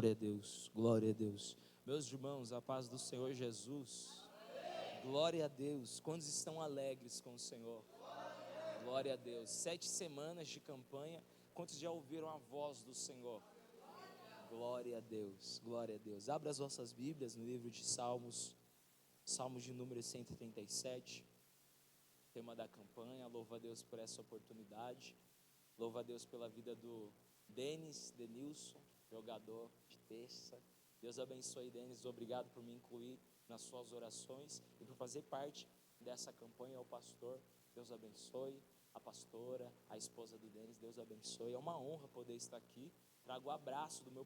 Glória a Deus, glória a Deus. Meus irmãos, a paz do Senhor Jesus. Glória a Deus. Quantos estão alegres com o Senhor? Glória a Deus. 7 semanas de campanha. Quantos já ouviram a voz do Senhor? Glória a Deus, glória a Deus. Abra as vossas Bíblias no livro de Salmos, Salmos de número 137, tema da campanha. Louva a Deus por essa oportunidade. Louva a Deus pela vida do Denilson, jogador de terça. Deus abençoe, Denis. Obrigado por me incluir nas suas orações e por fazer parte dessa campanha. Ao pastor, Deus abençoe. A pastora, a esposa do Denis, Deus abençoe. É uma honra poder estar aqui. Trago o abraço do meu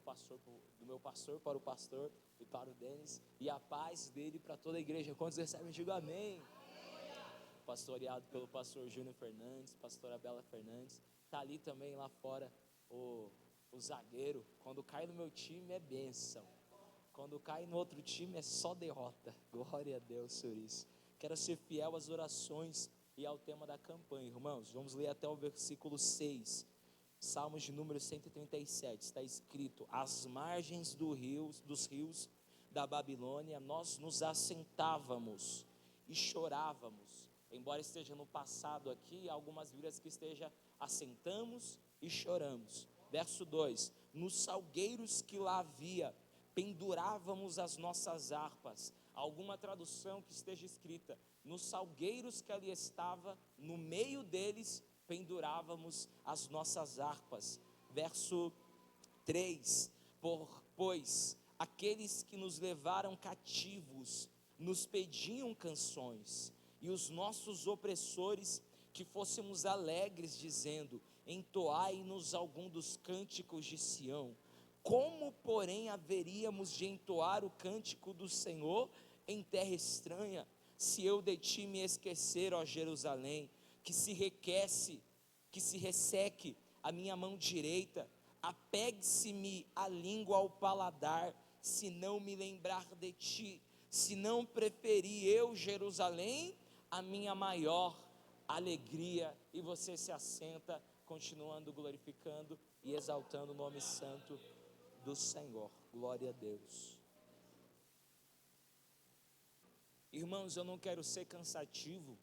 pastor para o pastor e para o Denis, e a paz dele para toda a igreja. Quantos recebem, digo amém. Pastoreado pelo pastor Júnior Fernandes, pastora Bela Fernandes. Está ali também lá fora o zagueiro. Quando cai no meu time é bênção, quando cai no outro time é só derrota. Glória a Deus por isso. Quero ser fiel às orações e ao tema da campanha. Irmãos, vamos ler até o versículo 6. Salmos de número 137, está escrito: às margens dos rios da Babilônia, nós nos assentávamos e chorávamos. Embora esteja no passado aqui, algumas Bíblias que esteja assentamos e choramos. Verso 2: nos salgueiros que lá havia, pendurávamos as nossas harpas. Alguma tradução que esteja escrita: nos salgueiros que ali estava, no meio deles, pendurávamos as nossas harpas. Verso 3: pois aqueles que nos levaram cativos nos pediam canções, e os nossos opressores que fôssemos alegres, dizendo: entoai-nos algum dos cânticos de Sião. Como, porém, haveríamos de entoar o cântico do Senhor em terra estranha? Se eu de ti me esquecer, ó Jerusalém, que se resseque a minha mão direita, apegue-se-me a língua ao paladar, se não me lembrar de ti, se não preferi eu, Jerusalém, a minha maior alegria. E você se assenta, continuando glorificando e exaltando o nome santo do Senhor. Glória a Deus. Irmãos, eu não quero ser cansativo,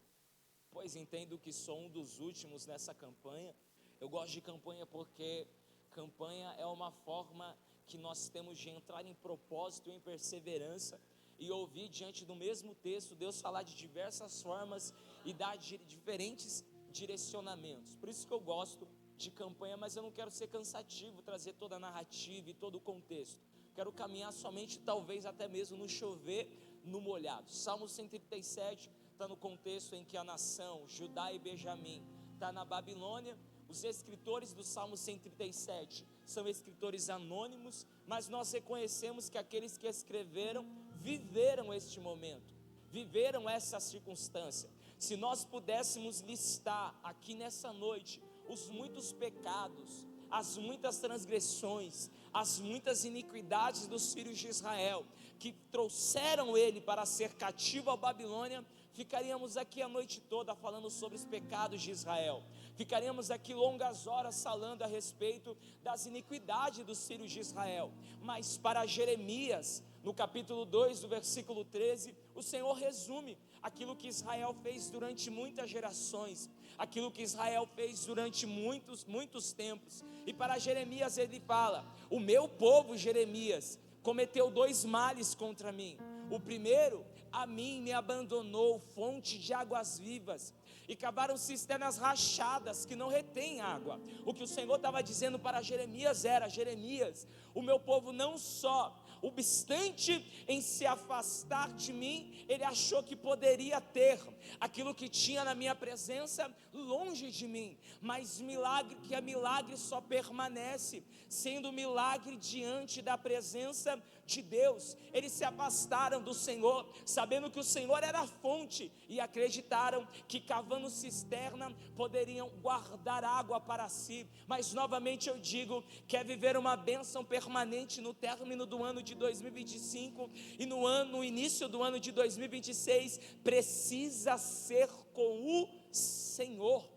pois entendo que sou um dos últimos nessa campanha. Eu gosto de campanha porque campanha é uma forma que nós temos de entrar em propósito e em perseverança, e ouvir diante do mesmo texto Deus falar de diversas formas e dar diferentes direcionamentos. Por isso que eu gosto de campanha, mas eu não quero ser cansativo, trazer toda a narrativa e todo o contexto. Quero caminhar somente, talvez até mesmo no chover, no molhado. Salmo 137 está no contexto em que a nação, Judá e Benjamim, está na Babilônia. Os escritores do Salmo 137 são escritores anônimos, mas nós reconhecemos que aqueles que escreveram viveram este momento, viveram essa circunstância. Se nós pudéssemos listar aqui nessa noite os muitos pecados, as muitas transgressões, as muitas iniquidades dos filhos de Israel, que trouxeram ele para ser cativo à Babilônia, ficaríamos aqui a noite toda falando sobre os pecados de Israel. Ficaríamos aqui longas horas falando a respeito das iniquidades dos filhos de Israel. Mas para Jeremias, no capítulo 2, do versículo 13, o Senhor resume aquilo que Israel fez durante muitas gerações, aquilo que Israel fez durante muitos tempos. E para Jeremias ele fala: o meu povo, Jeremias, cometeu 2 males contra mim. O primeiro, a mim me abandonou fonte de águas vivas, e cavaram cisternas rachadas que não retêm água. O que o Senhor estava dizendo para Jeremias era: Jeremias, o meu povo não só, obstante em se afastar de mim, ele achou que poderia ter aquilo que tinha na minha presença longe de mim, mas milagre só permanece sendo milagre diante da presença de Deus. Eles se afastaram do Senhor, sabendo que o Senhor era a fonte, e acreditaram que cavando cisterna poderiam guardar água para si. Mas novamente eu digo: quer viver uma bênção permanente no término do ano de 2025 e no início do ano de 2026, precisa ser com o Senhor.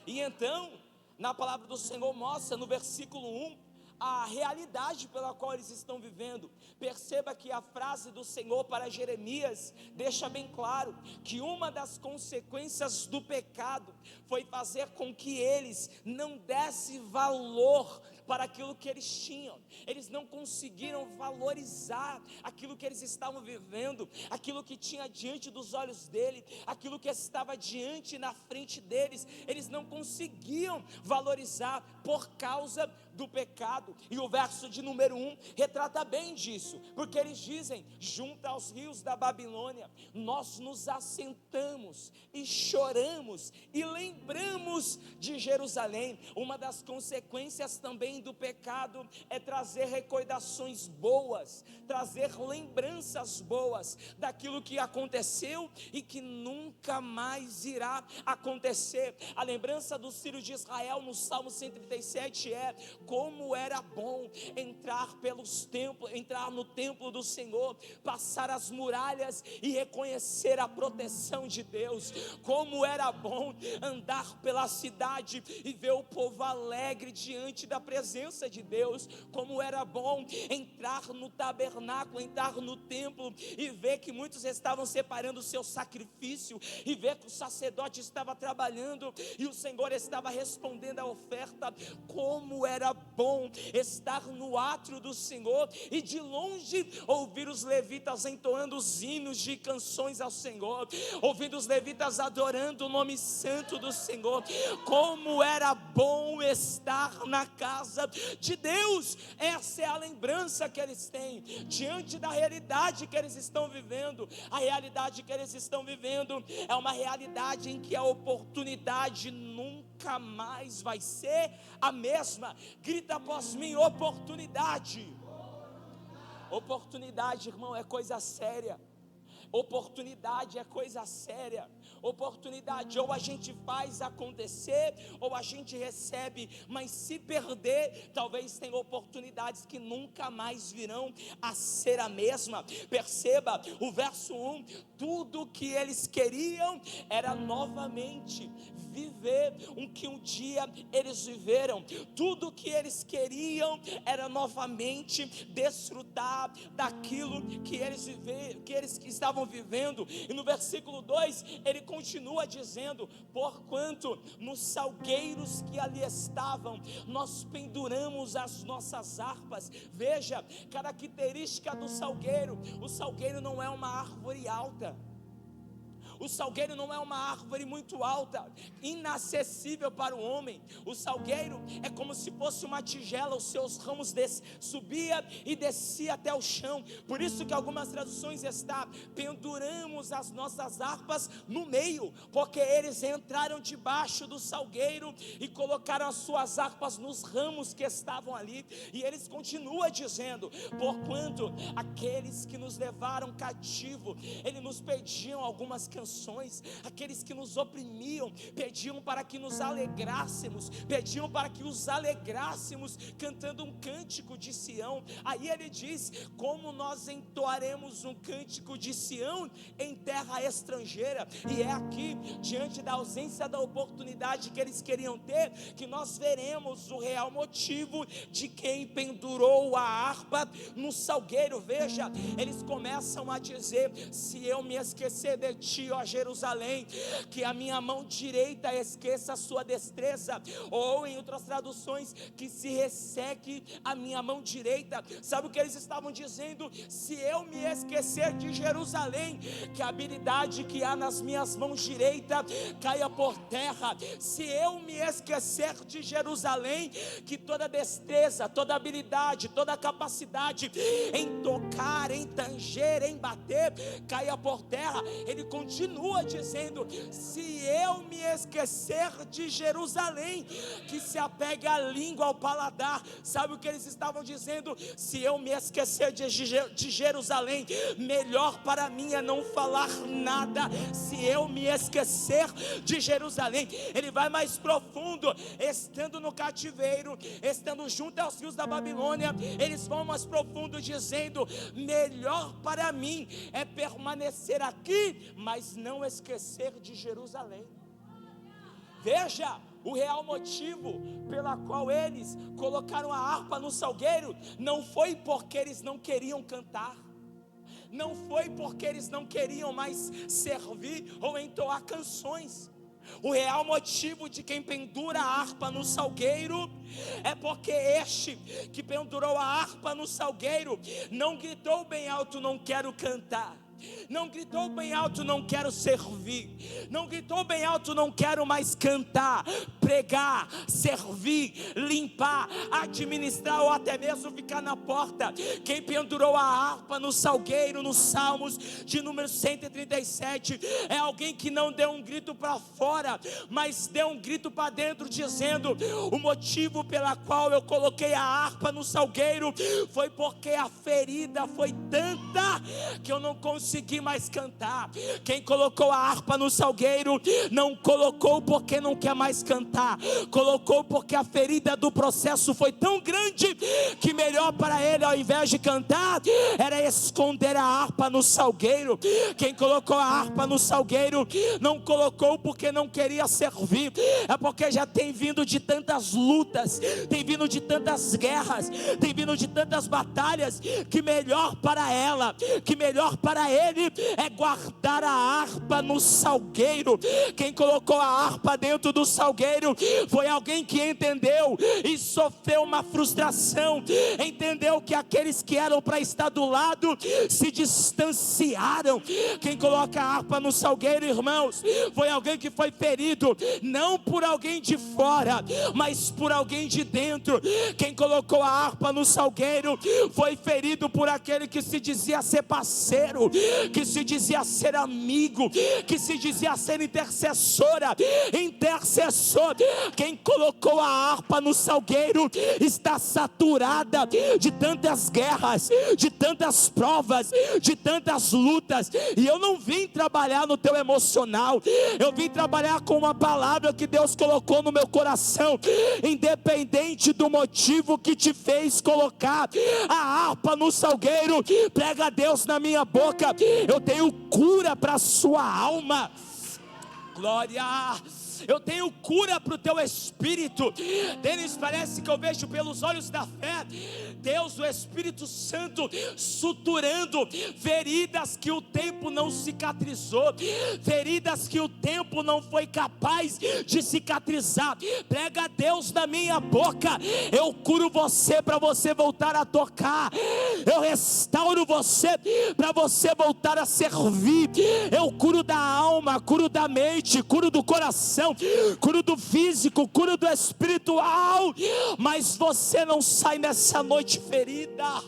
E então, na palavra do Senhor mostra no versículo 1, a realidade pela qual eles estão vivendo. Perceba que a frase do Senhor para Jeremias deixa bem claro que uma das consequências do pecado foi fazer com que eles não dessem valor para aquilo que eles tinham. Eles não conseguiram valorizar aquilo que eles estavam vivendo, aquilo que tinha diante dos olhos dele, aquilo que estava diante na frente deles. Eles não conseguiam valorizar por causa do pecado. E o verso de número 1 retrata bem disso, porque eles dizem: junto aos rios da Babilônia nós nos assentamos e choramos e lembramos de Jerusalém. Uma das consequências também do pecado é trazer recordações boas, trazer lembranças boas daquilo que aconteceu e que nunca mais irá acontecer. A lembrança dos filhos de Israel no Salmo 137 é: como era bom entrar no templo do Senhor, passar as muralhas e reconhecer a proteção de Deus. Como era bom andar pela cidade e ver o povo alegre diante da presença de Deus. Como era bom entrar no tabernáculo, entrar no templo e ver que muitos estavam separando o seu sacrifício, e ver que o sacerdote estava trabalhando e o Senhor estava respondendo a oferta. Como era bom estar no átrio do Senhor e de longe ouvir os levitas entoando os hinos de canções ao Senhor, ouvindo os levitas adorando o nome santo do Senhor. Como era bom estar na casa de Deus. Essa é a lembrança que eles têm diante da realidade que eles estão vivendo. A realidade que eles estão vivendo é uma realidade em que a oportunidade nunca mais vai ser a mesma. Grita após mim: oportunidade. Oportunidade, irmão, é coisa séria. Oportunidade é coisa séria. Oportunidade, ou a gente faz acontecer, ou a gente recebe, mas se perder, talvez tenha oportunidades que nunca mais virão a ser a mesma. Perceba o verso 1: tudo que eles queriam era novamente viver o que um dia eles viveram. Tudo que eles queriam era novamente desfrutar daquilo que eles estavam vivendo. E no versículo 2 ele continua dizendo: porquanto nos salgueiros que ali estavam nós penduramos as nossas harpas. Veja, característica do salgueiro: o salgueiro não é uma árvore alta. O salgueiro não é uma árvore muito alta, inacessível para o homem. O salgueiro é como se fosse uma tigela, os seus ramos subia e descia até o chão. Por isso que algumas traduções está: penduramos as nossas harpas no meio, porque eles entraram debaixo do salgueiro e colocaram as suas harpas nos ramos que estavam ali. E eles continuam dizendo: porquanto aqueles que nos levaram cativo, eles nos pediam algumas canções. Aqueles que nos oprimiam pediam para que nos alegrássemos, pediam para que os alegrássemos cantando um cântico de Sião. Aí ele diz: como nós entoaremos um cântico de Sião em terra estrangeira? E é aqui, diante da ausência da oportunidade que eles queriam ter, que nós veremos o real motivo de quem pendurou a harpa no salgueiro. Veja, eles começam a dizer: se eu me esquecer de ti, ó Jerusalém, que a minha mão direita esqueça a sua destreza. Ou em outras traduções, que se resseque a minha mão direita. Sabe o que eles estavam dizendo? Se eu me esquecer de Jerusalém, que a habilidade que há nas minhas mãos direita caia por terra. Se eu me esquecer de Jerusalém, que toda destreza, toda habilidade, toda capacidade em tocar, em tanger, em bater, caia por terra. Ele continua dizendo: se eu me esquecer de Jerusalém, que se apegue a língua ao paladar. Sabe o que eles estavam dizendo? Se eu me esquecer de Jerusalém, melhor para mim é não falar nada. Se eu me esquecer de Jerusalém, ele vai mais profundo. Estando no cativeiro, estando junto aos rios da Babilônia, eles vão mais profundo, dizendo: melhor para mim é permanecer aqui, mas não esquecer de Jerusalém. Veja, O real motivo pela qual eles colocaram a harpa no salgueiro não foi porque eles não queriam cantar, não foi porque eles não queriam mais servir ou entoar canções. O real motivo de quem pendura a harpa no salgueiro é porque este que pendurou a harpa no salgueiro não gritou bem alto: não quero cantar. Não gritou bem alto: não quero servir. Não gritou bem alto: não quero mais cantar, pregar, servir, limpar, administrar ou até mesmo ficar na porta. Quem pendurou a harpa no salgueiro, nos Salmos de número 137, é alguém que não deu um grito para fora, mas deu um grito para dentro, dizendo: o motivo pela qual eu coloquei a harpa no salgueiro foi porque a ferida foi tanta que eu não consegui mais cantar. Quem colocou a harpa no salgueiro não colocou porque não quer mais cantar, colocou porque a ferida do processo foi tão grande que melhor para ele, ao invés de cantar, era esconder a harpa no salgueiro. Quem colocou a harpa no salgueiro não colocou porque não queria servir, é porque já tem vindo de tantas lutas, tem vindo de tantas guerras, tem vindo de tantas batalhas, que melhor para ela, que melhor para ele é guardar a harpa no salgueiro. Quem colocou a harpa dentro do salgueiro foi alguém que entendeu e sofreu uma frustração, entendeu que aqueles que eram para estar do lado se distanciaram. Quem coloca a harpa no salgueiro, irmãos, foi alguém que foi ferido, não por alguém de fora, mas por alguém de dentro. Quem colocou a harpa no salgueiro foi ferido por aquele que se dizia ser parceiro, que se dizia ser amigo, que se dizia ser intercessor. Quem colocou a harpa no salgueiro está saturada de tantas guerras, de tantas provas, de tantas lutas. E eu não vim trabalhar no teu emocional, eu vim trabalhar com uma palavra que Deus colocou no meu coração. Independente do motivo que te fez colocar a harpa no salgueiro, prega a Deus na minha boca: eu tenho cura para a sua alma. Glória. Eu tenho cura para o teu espírito. Denis, parece que eu vejo pelos olhos da fé Deus, o Espírito Santo, suturando feridas que o tempo não cicatrizou, feridas que o tempo não foi capaz de cicatrizar. Prega a Deus na minha boca: eu curo você para você voltar a tocar, eu restauro você para você voltar a servir. Eu curo da alma, curo da mente, curo do coração, curo do físico, curo do espiritual. Mas você não sai nessa noite ferida.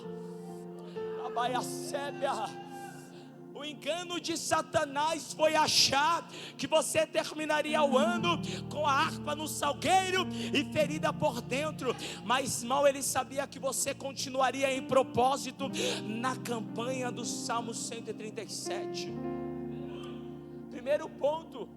O engano de Satanás foi achar que você terminaria o ano com a harpa no salgueiro e ferida por dentro, mas mal ele sabia que você continuaria em propósito na campanha do Salmo 137. Primeiro ponto: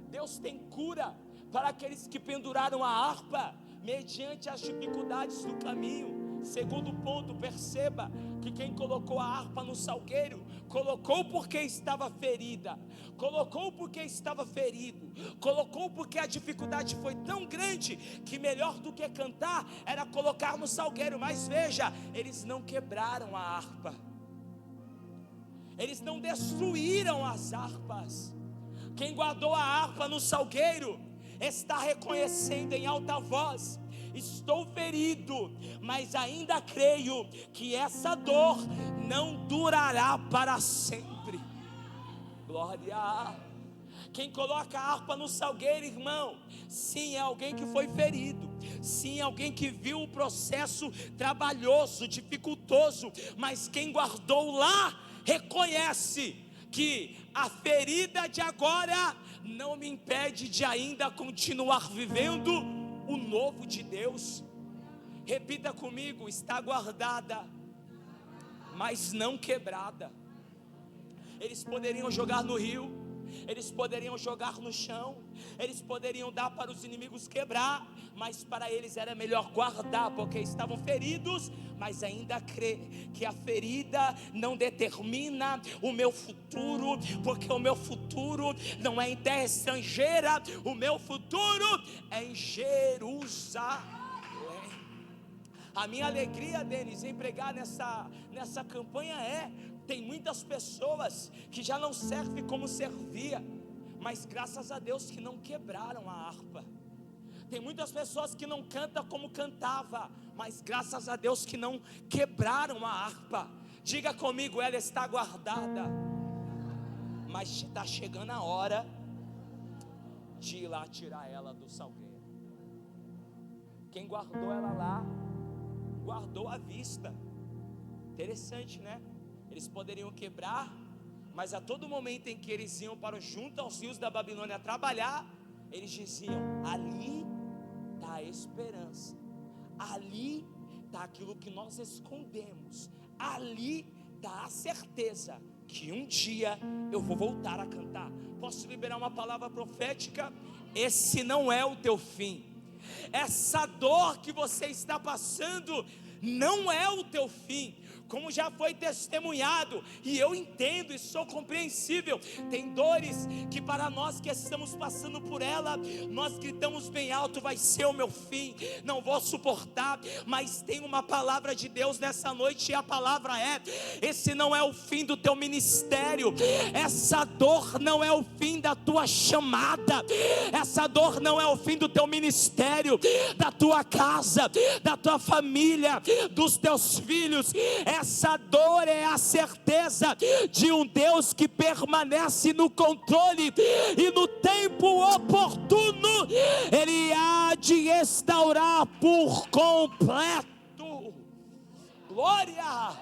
Deus tem cura para aqueles que penduraram a harpa mediante as dificuldades do caminho. Segundo ponto, perceba que quem colocou a harpa no salgueiro, colocou porque estava ferida, colocou porque estava ferido, colocou porque a dificuldade foi tão grande que melhor do que cantar era colocar no salgueiro. Mas veja, eles não quebraram a harpa, eles não destruíram as harpas. Quem guardou a harpa no salgueiro está reconhecendo em alta voz: estou ferido, mas ainda creio que essa dor não durará para sempre. Glória. Quem coloca a harpa no salgueiro, irmão, sim, é alguém que foi ferido, sim, é alguém que viu o processo trabalhoso, dificultoso, mas quem guardou lá reconhece que a ferida de agora não me impede de ainda continuar vivendo o novo de Deus. Repita comigo: está guardada, mas não quebrada. Eles poderiam jogar no rio, eles poderiam jogar no chão, eles poderiam dar para os inimigos quebrar, mas para eles era melhor guardar, porque estavam feridos, mas ainda crê que a ferida não determina o meu futuro, porque o meu futuro não é em terra estrangeira, o meu futuro é em Jerusalém. A minha alegria, Denis, em pregar nessa campanha tem muitas pessoas que já não servem como servia, mas graças a Deus que não quebraram a harpa. Tem muitas pessoas que não cantam como cantava, mas graças a Deus que não quebraram a harpa. Diga comigo, ela está guardada, mas está chegando a hora de ir lá tirar ela do salgueiro. Quem guardou ela lá, guardou à vista. Interessante, né? Eles poderiam quebrar, mas a todo momento em que eles iam para junto aos rios da Babilônia trabalhar, eles diziam: ali está a esperança, ali está aquilo que nós escondemos, ali está a certeza que um dia eu vou voltar a cantar. Posso liberar uma palavra profética? Esse não é o teu fim. Essa dor que você está passando não é o teu fim. Como já foi testemunhado, e eu entendo e sou compreensível, tem dores que para nós que estamos passando por ela, nós gritamos bem alto: vai ser o meu fim, não vou suportar. Mas tem uma palavra de Deus nessa noite, e a palavra é: esse não é o fim do teu ministério, essa dor não é o fim da tua chamada, essa dor não é o fim do teu ministério, da tua casa, da tua família, dos teus filhos. Essa dor é a certeza de um Deus que permanece no controle, e no tempo oportuno Ele há de restaurar por completo. Glória!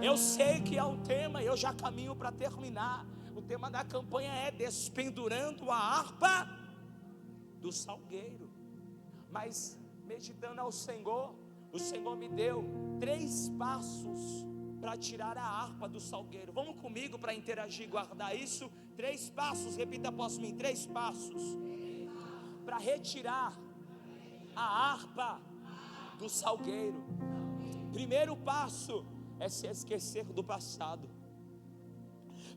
Eu sei que é um tema, eu já caminho para terminar. O tema da campanha é despendurando a harpa do salgueiro. Mas meditando ao Senhor, o Senhor me deu 3 passos para tirar a harpa do salgueiro. Vamos comigo para interagir e guardar isso? 3 passos, repita após mim: 3 passos para retirar a harpa do salgueiro. Primeiro passo é se esquecer do passado.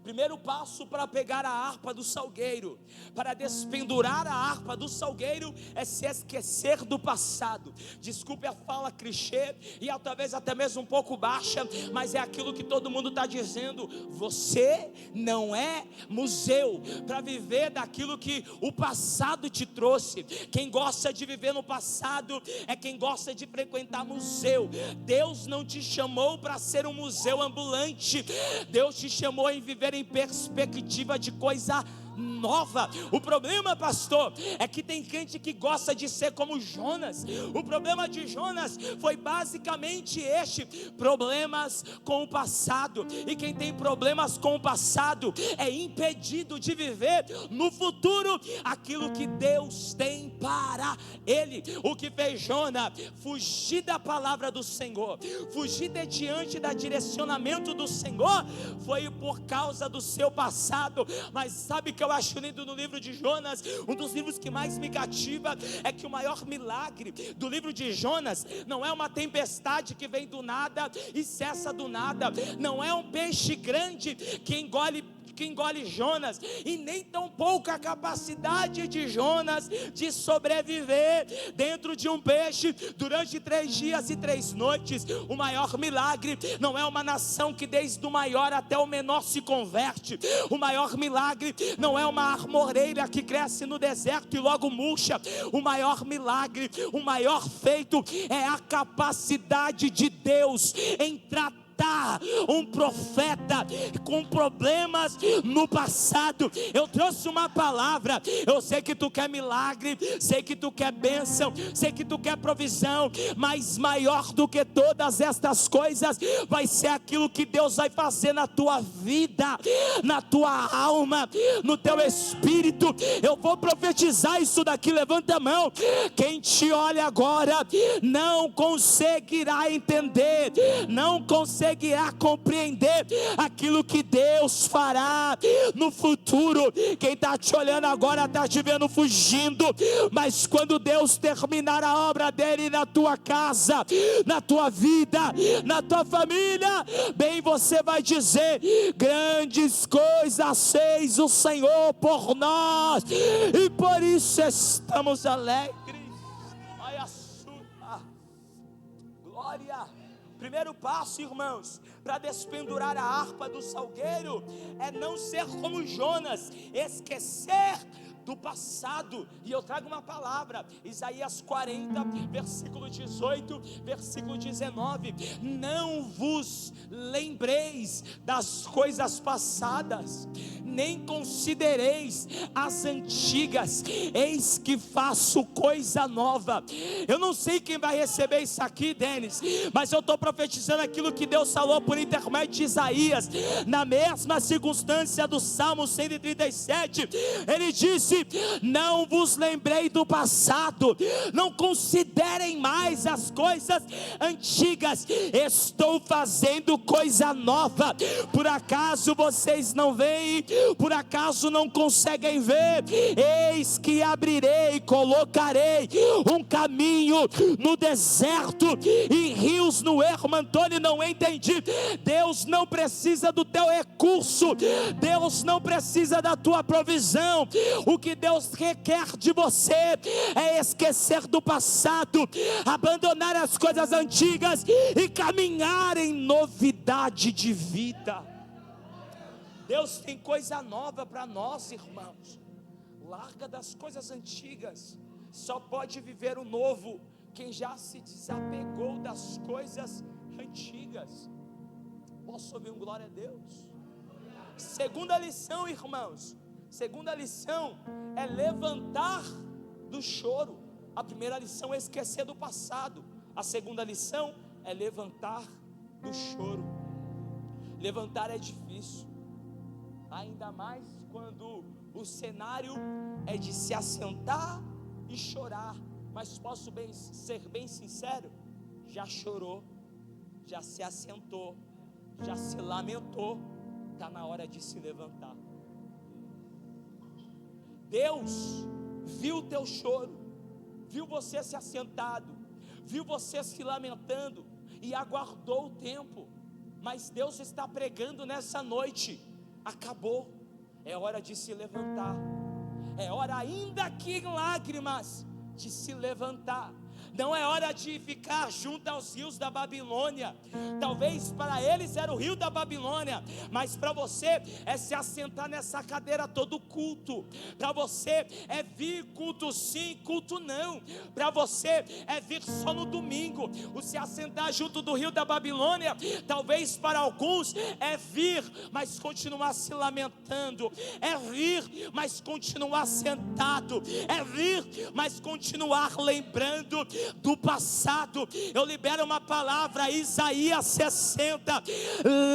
Primeiro passo para pegar a harpa do salgueiro, para despendurar a harpa do salgueiro, é se esquecer do passado. Desculpe a fala clichê e talvez até mesmo um pouco baixa, mas é aquilo que todo mundo está dizendo. Você não é museu para viver daquilo que o passado te trouxe. Quem gosta de viver no passado é quem gosta de frequentar museu. Deus não te chamou para ser um museu ambulante. Deus te chamou em viver em perspectiva de coisa nova. O problema, pastor, é que tem crente que gosta de ser como Jonas. O problema de Jonas foi basicamente problemas com o passado. E quem tem problemas com o passado é impedido de viver no futuro aquilo que Deus tem para ele. O que fez Jonas fugir da palavra do Senhor, fugir de diante do direcionamento do Senhor, foi por causa do seu passado. Mas sabe que eu acho lindo no livro de Jonas? Um dos livros que mais me cativa é que o maior milagre do livro de Jonas não é uma tempestade que vem do nada e cessa do nada, não é um peixe grande que engole Jonas, e nem tão pouco a capacidade de Jonas de sobreviver dentro de um peixe durante 3 dias e 3 noites. O maior milagre não é uma nação que desde o maior até o menor se converte. O maior milagre não é uma armoreira que cresce no deserto e logo murcha. O maior milagre, o maior feito é a capacidade de Deus em tratar um profeta com problemas no passado. Eu trouxe uma palavra. Eu sei que tu quer milagre, sei que tu quer bênção, sei que tu quer provisão, mas maior do que todas estas coisas vai ser aquilo que Deus vai fazer na tua vida, na tua alma, no teu espírito. Eu vou profetizar isso daqui. Levanta a mão. Quem te olha agora não conseguirá entender, não conseguirá conseguirá compreender aquilo que Deus fará no futuro. Quem está te olhando agora está te vendo fugindo, mas quando Deus terminar a obra dele na tua casa, na tua vida, na tua família, bem você vai dizer: grandes coisas fez o Senhor por nós, e por isso estamos alegres. Glória. Primeiro passo, irmãos, para despendurar a harpa do salgueiro, é não ser como Jonas, esquecer do passado. E eu trago uma palavra, Isaías 40, versículo 18, versículo 19: não vos lembreis das coisas passadas, nem considereis as antigas, eis que faço coisa nova. Eu não sei quem vai receber isso aqui, Denis, mas eu estou profetizando aquilo que Deus falou por intermédio de Isaías, na mesma circunstância do Salmo 137, ele disse: não vos lembrei do passado, não considerem mais as coisas antigas, estou fazendo coisa nova. Por acaso vocês não veem? Por acaso não conseguem ver? Eis que abrirei, colocarei um caminho no deserto e rios no ermo. Antônio, não entendi. Deus não precisa do teu recurso, Deus não precisa da tua provisão. O que Deus requer de você é esquecer do passado, abandonar as coisas antigas e caminhar em novidade de vida. Deus tem coisa nova para nós, irmãos. Larga das coisas antigas. Só pode viver o novo quem já se desapegou das coisas antigas. Posso ouvir um glória a Deus? Segunda lição, irmãos. Segunda lição é levantar do choro. A primeira lição é esquecer do passado. A segunda lição é levantar do choro. Levantar é difícil, ainda mais quando o cenário é de se assentar e chorar. Mas posso ser bem sincero: já chorou, já se assentou, já se lamentou, está na hora de se levantar. Deus viu o teu choro, viu você se assentado, viu você se lamentando e aguardou o tempo. Mas Deus está pregando nessa noite: acabou, é hora de se levantar. É hora, ainda que em lágrimas, de se levantar. Não é hora de ficar junto aos rios da Babilônia. Talvez para eles era o rio da Babilônia, mas para você é se assentar nessa cadeira todo culto. Para você é vir culto sim, culto não. Para você é vir só no domingo. O se assentar junto do rio da Babilônia, talvez para alguns é vir, mas continuar se lamentando. É vir, mas continuar sentado. É vir, mas continuar lembrando do passado. Eu libero uma palavra, Isaías 60: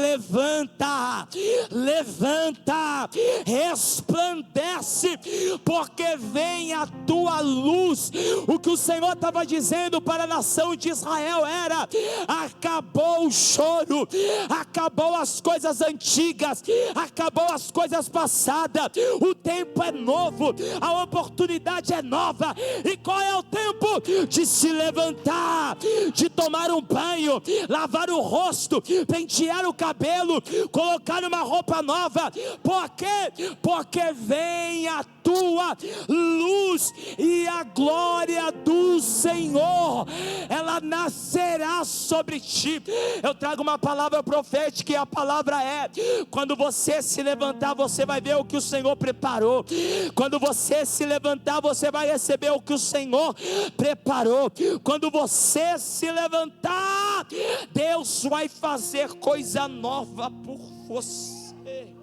levanta, levanta, resplandece, porque vem a tua luz. O que o Senhor estava dizendo para a nação de Israel era: acabou o choro, acabou as coisas antigas, acabou as coisas passadas, o tempo é novo, a oportunidade é nova. E qual é o tempo? De se levantar, de tomar um banho, lavar o rosto, pentear o cabelo, colocar uma roupa nova. Por quê? Porque vem a tua luz e a glória do Senhor, ela nascerá sobre ti. Eu trago uma palavra profética e a palavra é: quando você se levantar, você vai ver o que o Senhor preparou. Quando você se levantar, você vai receber o que o Senhor preparou. Quando você se levantar, Deus vai fazer coisa nova por você.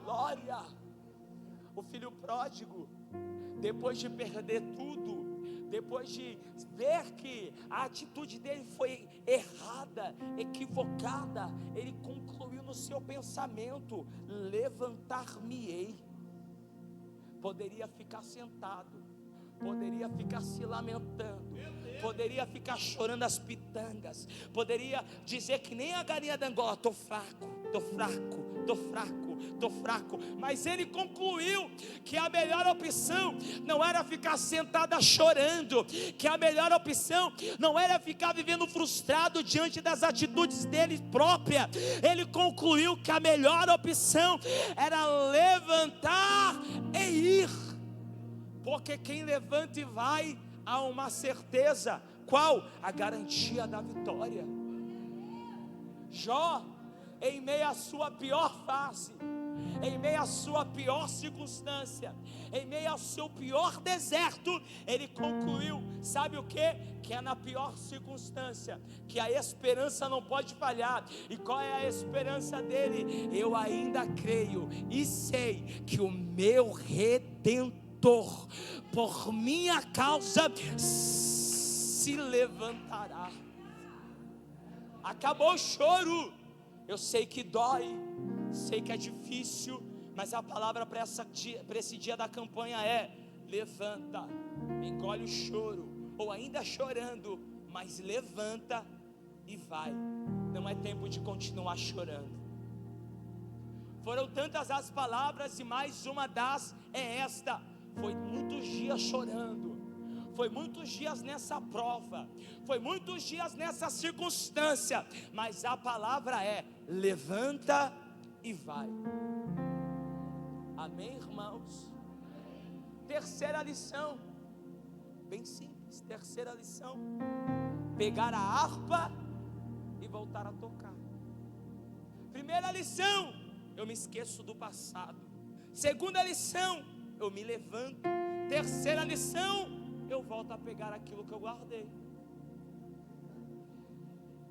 Glória. O filho pródigo, depois de perder tudo, depois de ver que a atitude dele foi errada, equivocada, ele concluiu no seu pensamento: levantar-me-ei. Poderia ficar sentado, poderia ficar se lamentando, poderia ficar chorando as pitangas, poderia dizer que nem a galinha da Angola: estou fraco, estou fraco, estou fraco, estou fraco. Mas ele concluiu que a melhor opção não era ficar sentada chorando, que a melhor opção não era ficar vivendo frustrado diante das atitudes dele própria. Ele concluiu que a melhor opção era levantar e ir, porque quem levanta e vai, há uma certeza. Qual? A garantia da vitória. Jó, em meio à sua pior fase, em meio à sua pior circunstância, em meio ao seu pior deserto, ele concluiu, sabe o que? Que é na pior circunstância que a esperança não pode falhar. E qual é a esperança dele? Eu ainda creio e sei que o meu Redentor, por minha causa, se levantará. Acabou o choro. Eu sei que dói, sei que é difícil, mas a palavra para esse dia da campanha é: levanta, engole o choro, ou ainda chorando, mas levanta e vai. Não é tempo de continuar chorando. Foram tantas as palavras, e mais uma das é esta: foi muitos dias chorando, foi muitos dias nessa prova, foi muitos dias nessa circunstância, mas a palavra é: levanta e vai. Amém, irmãos? Terceira lição, bem simples. Terceira lição: pegar a harpa e voltar a tocar. Primeira lição: eu me esqueço do passado. Segunda lição: eu me levanto. Terceira lição: eu volto a pegar aquilo que eu guardei.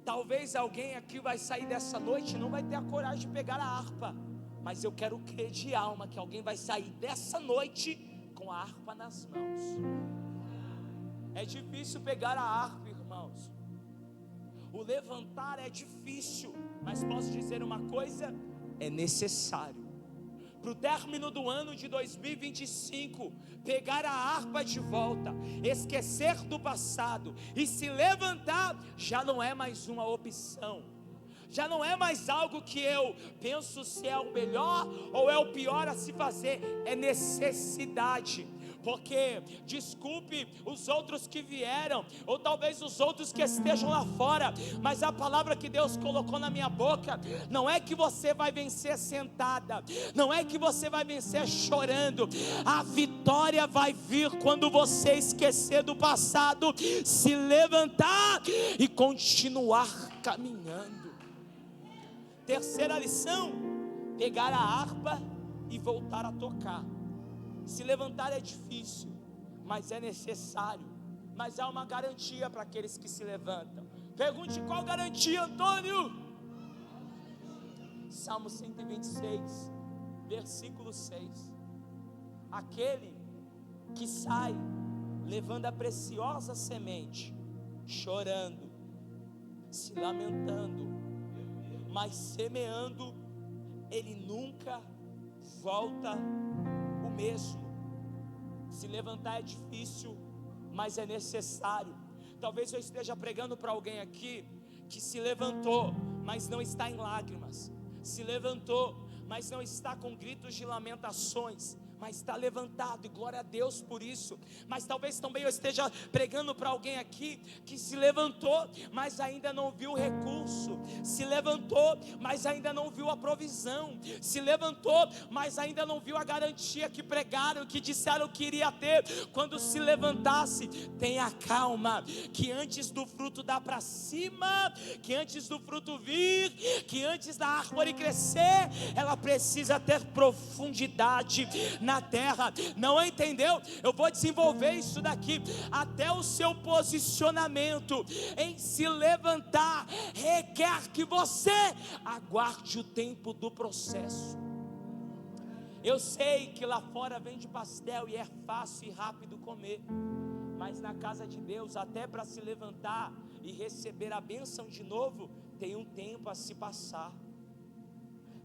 Talvez alguém aqui vai sair dessa noite e não vai ter a coragem de pegar a harpa, mas eu quero crer de alma que alguém vai sair dessa noite com a harpa nas mãos. É difícil pegar a harpa, irmãos. O levantar é difícil, mas posso dizer uma coisa: é necessário. Para o término do ano de 2025, pegar a harpa de volta, esquecer do passado e se levantar, já não é mais uma opção, já não é mais algo que eu penso se é o melhor ou é o pior a se fazer, é necessidade. Porque, desculpe os outros que vieram, ou talvez os outros que estejam lá fora, mas a palavra que Deus colocou na minha boca, não é que você vai vencer sentada, não é que você vai vencer chorando, a vitória vai vir quando você esquecer do passado, se levantar e continuar caminhando. Terceira lição: pegar a harpa e voltar a tocar. Se levantar é difícil, mas é necessário. Mas há uma garantia para aqueles que se levantam. Pergunte: qual garantia, Antônio? Salmo 126, versículo 6. Aquele que sai levando a preciosa semente, chorando, se lamentando, mas semeando, ele nunca volta o mesmo. Se levantar é difícil, mas é necessário. Talvez eu esteja pregando para alguém aqui que se levantou, mas não está em lágrimas, se levantou, mas não está com gritos de lamentações, mas está levantado, e glória a Deus por isso. Mas talvez também eu esteja pregando para alguém aqui que se levantou, mas ainda não viu o recurso, se levantou, mas ainda não viu a provisão, se levantou, mas ainda não viu a garantia que pregaram, que disseram que iria ter. Quando se levantasse, tenha calma, que antes do fruto dar para cima, que antes do fruto vir, que antes da árvore crescer, ela precisa ter profundidade na terra. Não entendeu? Eu vou desenvolver isso daqui. Até o seu posicionamento em se levantar requer que você aguarde o tempo do processo. Eu sei que lá fora vende pastel e é fácil e rápido comer, mas na casa de Deus, até para se levantar e receber a bênção de novo, tem um tempo a se passar.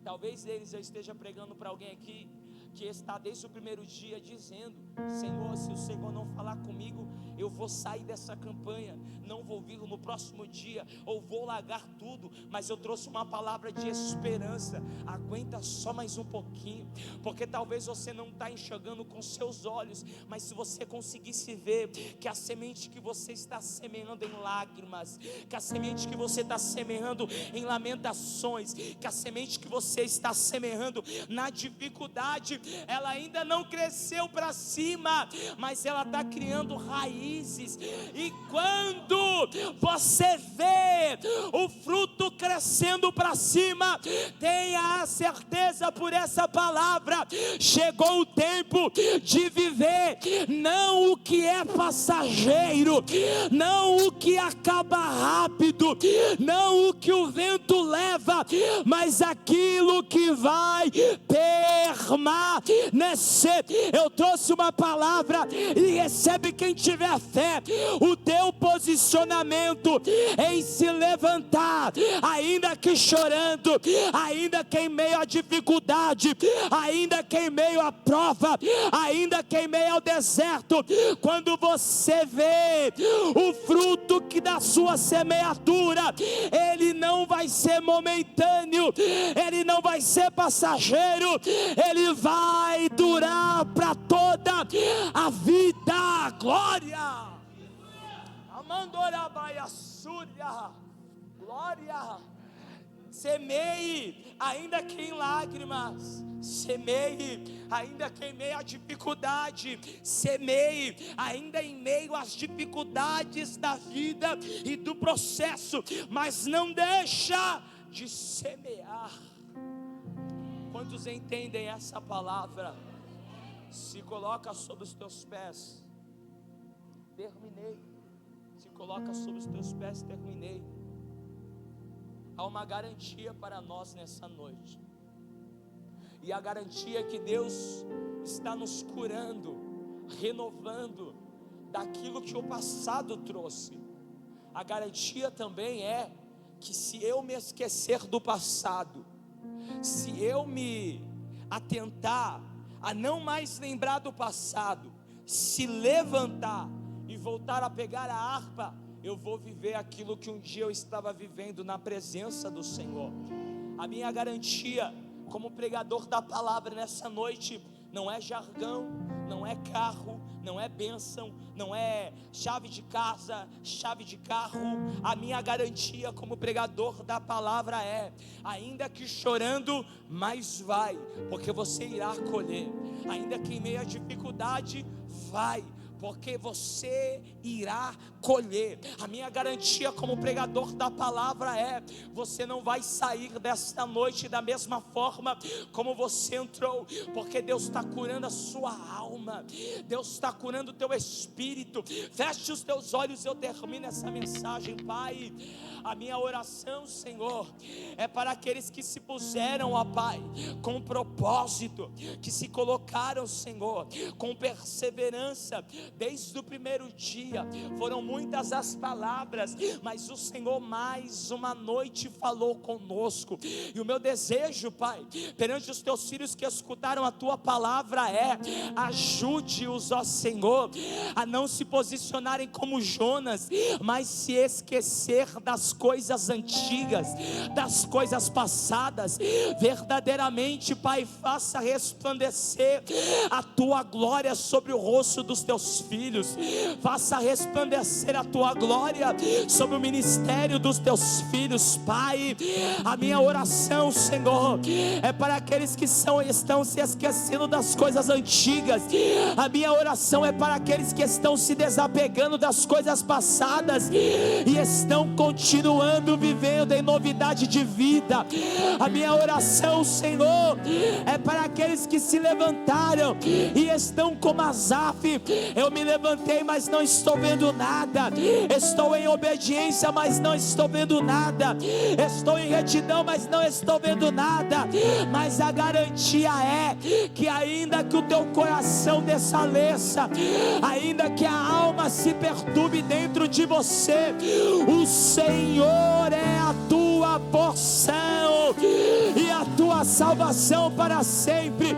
Talvez eu esteja pregando para alguém aqui que está desde o primeiro dia dizendo Senhor, se o Senhor não falar comigo, eu vou sair dessa campanha, não vou vir no próximo dia, ou vou largar tudo. Mas eu trouxe uma palavra de esperança. Aguenta só mais um pouquinho, porque talvez você não está enxergando com seus olhos, mas se você conseguisse ver que a semente que você está semeando em lágrimas, que a semente que você está semeando em lamentações, que a semente que você está semeando na dificuldade, ela ainda não cresceu para cima, mas ela está criando raízes. E quando você vê o fruto crescendo para cima, tenha a certeza por essa palavra: chegou o tempo de viver não o que é passageiro, não o que acaba rápido, não o que o vento leva, mas aquilo que vai permanecer. Eu trouxe uma palavra e recebe quem tiver fé. O teu posicionamento em se levantar, ainda que chorando, ainda que em meio à dificuldade, ainda que em meio à prova, ainda que em meio ao deserto, quando você vê o fruto que da sua semeadura, ele não vai ser momentâneo, ele não vai ser passageiro, ele vai durar para toda a vida. Glória! Amandorabaia Súria, glória! Semeie, ainda que em lágrimas. Semeie, ainda que em meio à dificuldade. Semeie, ainda em meio às dificuldades da vida e do processo. Mas não deixa de semear. Quantos entendem essa palavra? Se coloca sobre os teus pés. Terminei. Se coloca sobre os teus pés, terminei. Há uma garantia para nós nessa noite. E a garantia é que Deus está nos curando, renovando daquilo que o passado trouxe. A garantia também é que se eu me esquecer do passado, se eu me atentar a não mais lembrar do passado, se levantar e voltar a pegar a harpa, eu vou viver aquilo que um dia eu estava vivendo na presença do Senhor. A minha garantia como pregador da palavra nessa noite não é jargão, não é carro, não é bênção, não é chave de casa, chave de carro. A minha garantia como pregador da palavra é: ainda que chorando, mas vai, porque você irá colher. Ainda que em meio à dificuldade, vai, porque você irá colher. A minha garantia como pregador da palavra é: você não vai sair desta noite da mesma forma como você entrou, porque Deus está curando a sua alma, Deus está curando o teu espírito. Feche os teus olhos, eu termino essa mensagem. Pai, a minha oração, Senhor, é para aqueles que se puseram, ó Pai, com propósito, que se colocaram, Senhor, com perseverança, desde o primeiro dia. Foram muitas as palavras, mas o Senhor mais uma noite falou conosco. E o meu desejo, Pai, perante os teus filhos que escutaram a tua palavra é: ajude-os, ó Senhor, a não se posicionarem como Jonas, mas se esquecer das coisas antigas, das coisas passadas. Verdadeiramente, Pai, faça resplandecer a tua glória sobre o rosto dos teus filhos. Faça resplandecer a tua glória sobre o ministério dos teus filhos, Pai. A minha oração, Senhor, é para aqueles que estão se esquecendo das coisas antigas. A minha oração é para aqueles que estão se desapegando das coisas passadas e estão continuando vivendo em novidade de vida. A minha oração, Senhor, é para aqueles que se levantaram e estão como Asaf: eu me levantei, mas não estou vendo nada. Estou em obediência, mas não estou vendo nada. Estou em retidão, mas não estou vendo nada. Mas a garantia é que ainda que o teu coração desfaleça, ainda que a alma se perturbe dentro de você, o Senhor é a tua porção e a tua salvação para sempre.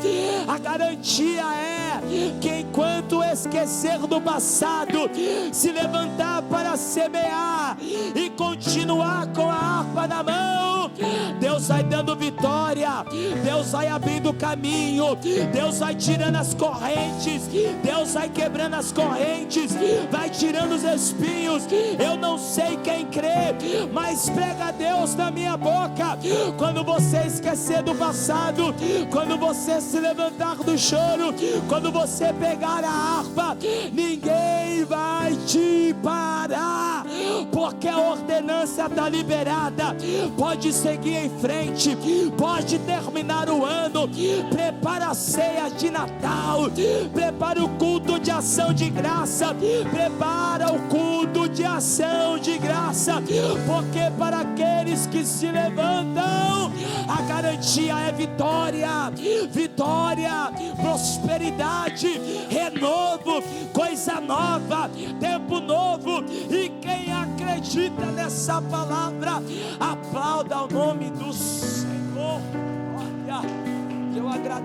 A garantia é que enquanto esquecer do passado, se levantar para semear e continuar com a harpa na mão, Deus vai dando vitória, Deus vai abrindo caminho, Deus vai tirando as correntes, Deus vai quebrando as correntes, vai tirando os espinhos. Eu não sei quem crê, mas prega a Deus na minha boca. Quando você esquecer do passado, quando você se levantar do choro, quando você pegar a harpa, ninguém vai te parar, porque a ordenança está liberada. Pode seguir em frente, pode terminar o ano. Prepara a ceia de Natal, prepara o culto de ação de graça, prepara o culto de ação de graça, porque para aqueles que se levantam, a garantia é vitória, vitória, prosperidade, renovo, coisa nova, tempo novo. E quem acredita nessa palavra, aplauda o nome do Senhor. Olha, eu agradeço.